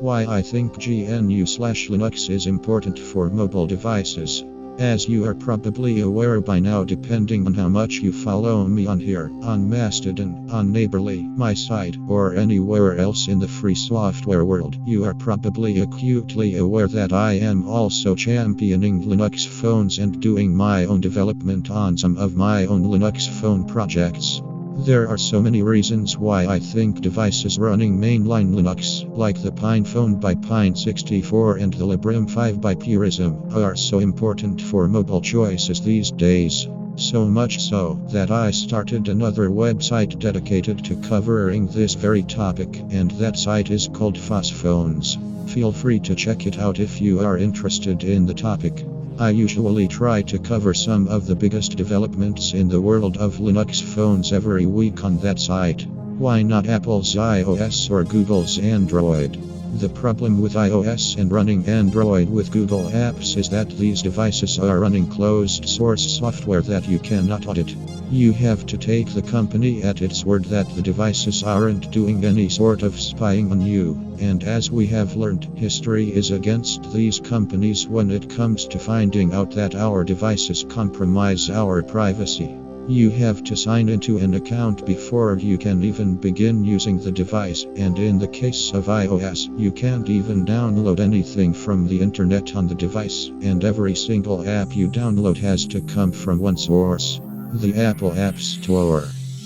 Why I think GNU/Linux is important for mobile devices. As you are probably aware by now, depending on how much you follow me on here, on Mastodon, on Neighborli, my site, or anywhere else in the free software world, you are probably acutely aware that I am also championing Linux phones and doing my own development on some of my own Linux phone projects. There are so many reasons why I think devices running mainline Linux, like the PinePhone by Pine64 and the Librem 5 by Purism, are so important for mobile choices these days. So much so that I started another website dedicated to covering this very topic, and that site is called FOSSphones. Feel free to check it out if you are interested in the topic. I usually try to cover some of the biggest developments in the world of Linux phones every week on that site. Why not Apple's iOS or Google's Android? The problem with iOS and running Android with Google apps is that these devices are running closed source software that you cannot audit. You have to take the company at its word that the devices aren't doing any sort of spying on you, and as we have learned, history is against these companies when it comes to finding out that our devices compromise our privacy. You have to sign into an account before you can even begin using the device, and in the case of iOS, you can't even download anything from the internet on the device, and every single app you download has to come from one source: the Apple App Store.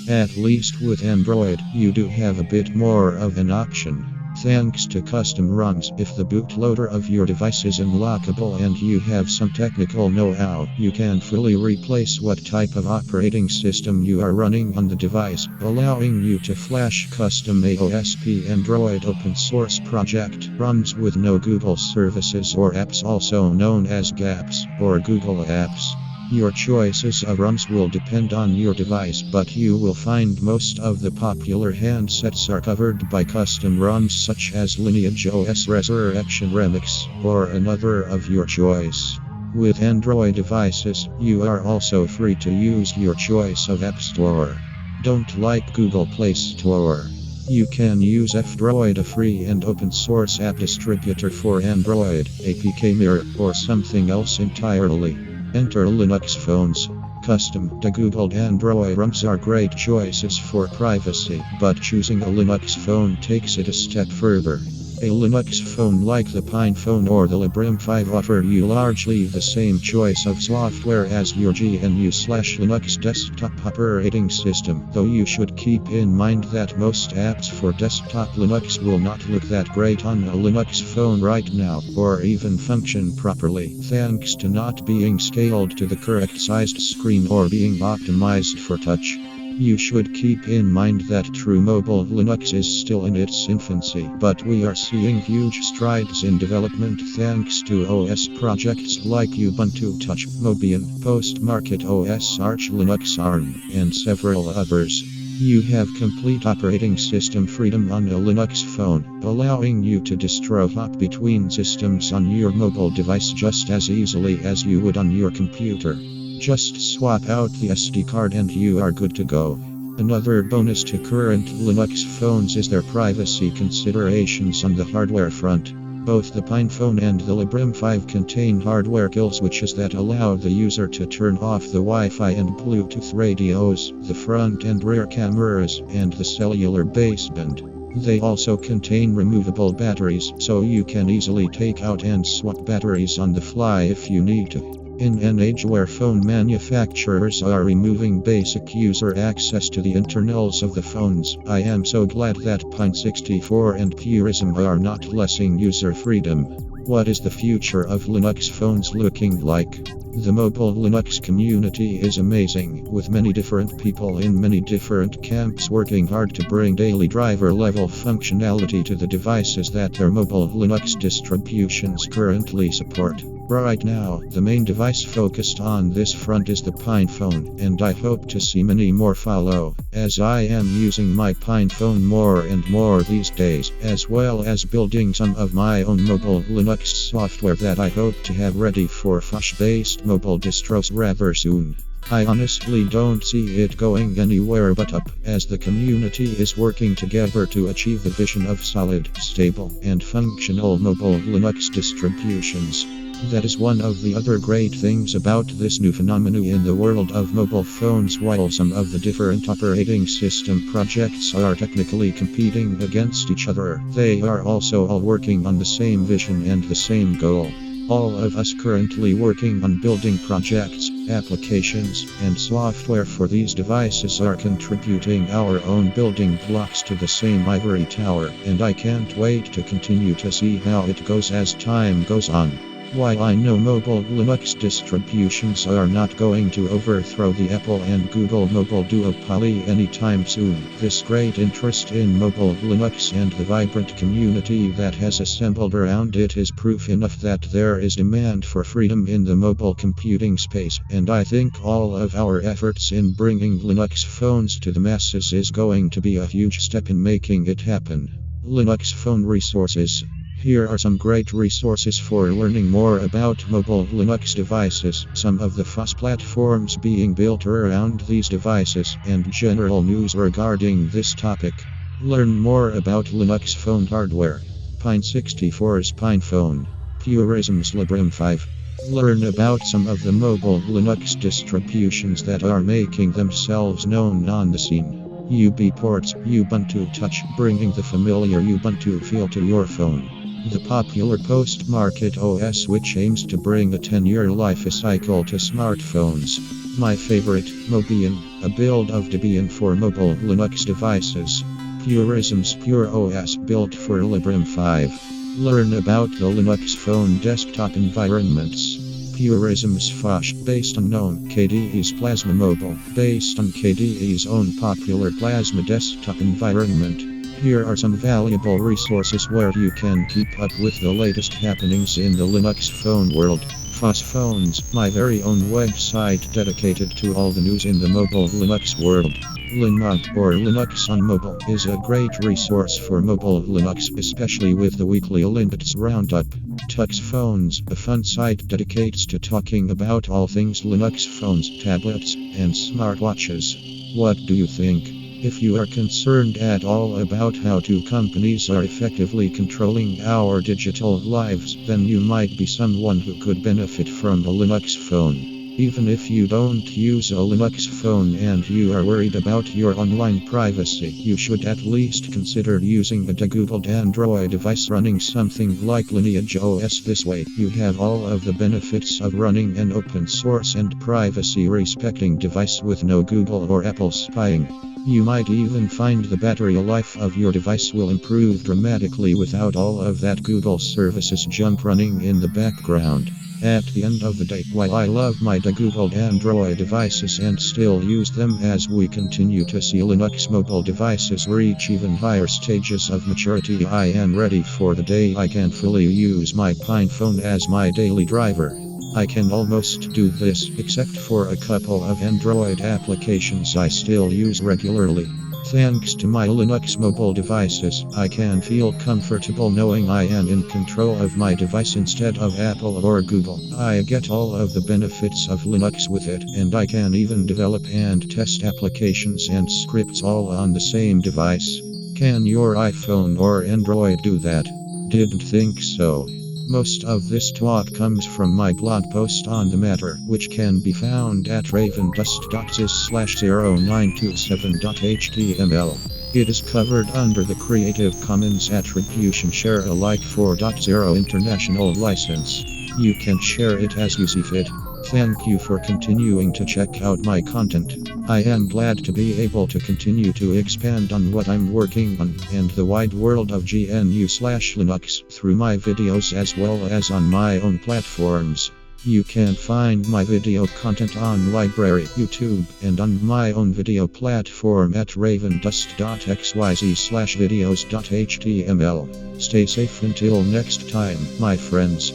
At least with Android, you do have a bit more of an option. Thanks to custom ROMs, if the bootloader of your device is unlockable and you have some technical know-how, you can fully replace what type of operating system you are running on the device, allowing you to flash custom AOSP Android open source project ROMs with no Google services or apps, also known as GApps or Google Apps. Your choices of ROMs will depend on your device, but you will find most of the popular handsets are covered by custom ROMs such as Lineage OS Resurrection Remix, or another of your choice. With Android devices, you are also free to use your choice of App Store. Don't like Google Play Store? You can use F-Droid, a free and open source app distributor for Android, APK Mirror, or something else entirely. Enter Linux phones. Custom to Google Android ROMs are great choices for privacy, but choosing a Linux phone takes it a step further. A Linux phone like the PinePhone or the Librem 5 offer you largely the same choice of software as your GNU/Linux desktop operating system, though you should keep in mind that most apps for desktop Linux will not look that great on a Linux phone right now, or even function properly, thanks to not being scaled to the correct sized screen or being optimized for touch. You should keep in mind that true mobile Linux is still in its infancy, but we are seeing huge strides in development thanks to OS projects like Ubuntu Touch, Mobian, Post-Market OS Arch Linux ARM, and several others. You have complete operating system freedom on a Linux phone, allowing you to distro hop between systems on your mobile device just as easily as you would on your computer. Just swap out the SD card and you are good to go. Another bonus to current Linux phones is their privacy considerations on the hardware front. Both the PinePhone and the Librem 5 contain hardware kill switches that allow the user to turn off the Wi-Fi and Bluetooth radios, the front and rear cameras, and the cellular baseband. They also contain removable batteries, so you can easily take out and swap batteries on the fly if you need to. In an age where phone manufacturers are removing basic user access to the internals of the phones, I am so glad that Pine64 and Purism are not lessing user freedom. What is the future of Linux phones looking like? The mobile Linux community is amazing, with many different people in many different camps working hard to bring daily driver-level functionality to the devices that their mobile Linux distributions currently support. Right now, the main device focused on this front is the PinePhone, and I hope to see many more follow, as I am using my PinePhone more and more these days, as well as building some of my own mobile Linux software that I hope to have ready for FOSS-based mobile distros rather soon. I honestly don't see it going anywhere but up, as the community is working together to achieve the vision of solid, stable, and functional mobile Linux distributions. That is one of the other great things about this new phenomenon in the world of mobile phones. While some of the different operating system projects are technically competing against each other, they are also all working on the same vision and the same goal. All of us currently working on building projects, applications, and software for these devices are contributing our own building blocks to the same ivory tower, and I can't wait to continue to see how it goes as time goes on. While I know mobile Linux distributions are not going to overthrow the Apple and Google mobile duopoly anytime soon, this great interest in mobile Linux and the vibrant community that has assembled around it is proof enough that there is demand for freedom in the mobile computing space, and I think all of our efforts in bringing Linux phones to the masses is going to be a huge step in making it happen. Linux phone resources. Here are some great resources for learning more about mobile Linux devices, some of the FOSS platforms being built around these devices, and general news regarding this topic. Learn more about Linux phone hardware. Pine64's PinePhone. Purism's Librem 5. Learn about some of the mobile Linux distributions that are making themselves known on the scene. UBports, Ubuntu Touch, bringing the familiar Ubuntu feel to your phone. The popular post-market OS, which aims to bring a 10-year life cycle to smartphones. My favorite, Mobian, a build of Debian for mobile Linux devices. Purism's Pure OS, built for Librem 5. Learn about the Linux phone desktop environments. Purism's FOSS, based on GNOME, KDE's Plasma Mobile, based on KDE's own popular Plasma desktop environment. Here are some valuable resources where you can keep up with the latest happenings in the Linux phone world. FOSS Phones, my very own website dedicated to all the news in the mobile Linux world. Linmod, or Linux on Mobile, is a great resource for mobile Linux, especially with the weekly Linux roundup. Tux Phones, a fun site dedicated to talking about all things Linux phones, tablets, and smartwatches. What do you think? If you are concerned at all about how two companies are effectively controlling our digital lives, then you might be someone who could benefit from a Linux phone. Even if you don't use a Linux phone and you are worried about your online privacy, you should at least consider using a degoogled Android device running something like Lineage OS. This way, you have all of the benefits of running an open source and privacy-respecting device with no Google or Apple spying. You might even find the battery life of your device will improve dramatically without all of that Google services junk running in the background. At the end of the day, while I love my degoogled Android devices and still use them as we continue to see Linux mobile devices reach even higher stages of maturity, I am ready for the day I can fully use my PinePhone as my daily driver. I can almost do this, except for a couple of Android applications I still use regularly. Thanks to my Linux mobile devices, I can feel comfortable knowing I am in control of my device instead of Apple or Google. I get all of the benefits of Linux with it, and I can even develop and test applications and scripts all on the same device. Can your iPhone or Android do that? Didn't think so. Most of this talk comes from my blog post on the matter, which can be found at ravendust.is/0927.html. It is covered under the Creative Commons Attribution Share Alike 4.0 International License. You can share it as you see fit. Thank you for continuing to check out my content. I am glad to be able to continue to expand on what I'm working on and the wide world of GNU/Linux through my videos as well as on my own platforms. You can find my video content on Library, YouTube, and on my own video platform at ravendust.xyz/videos.html. Stay safe until next time, my friends.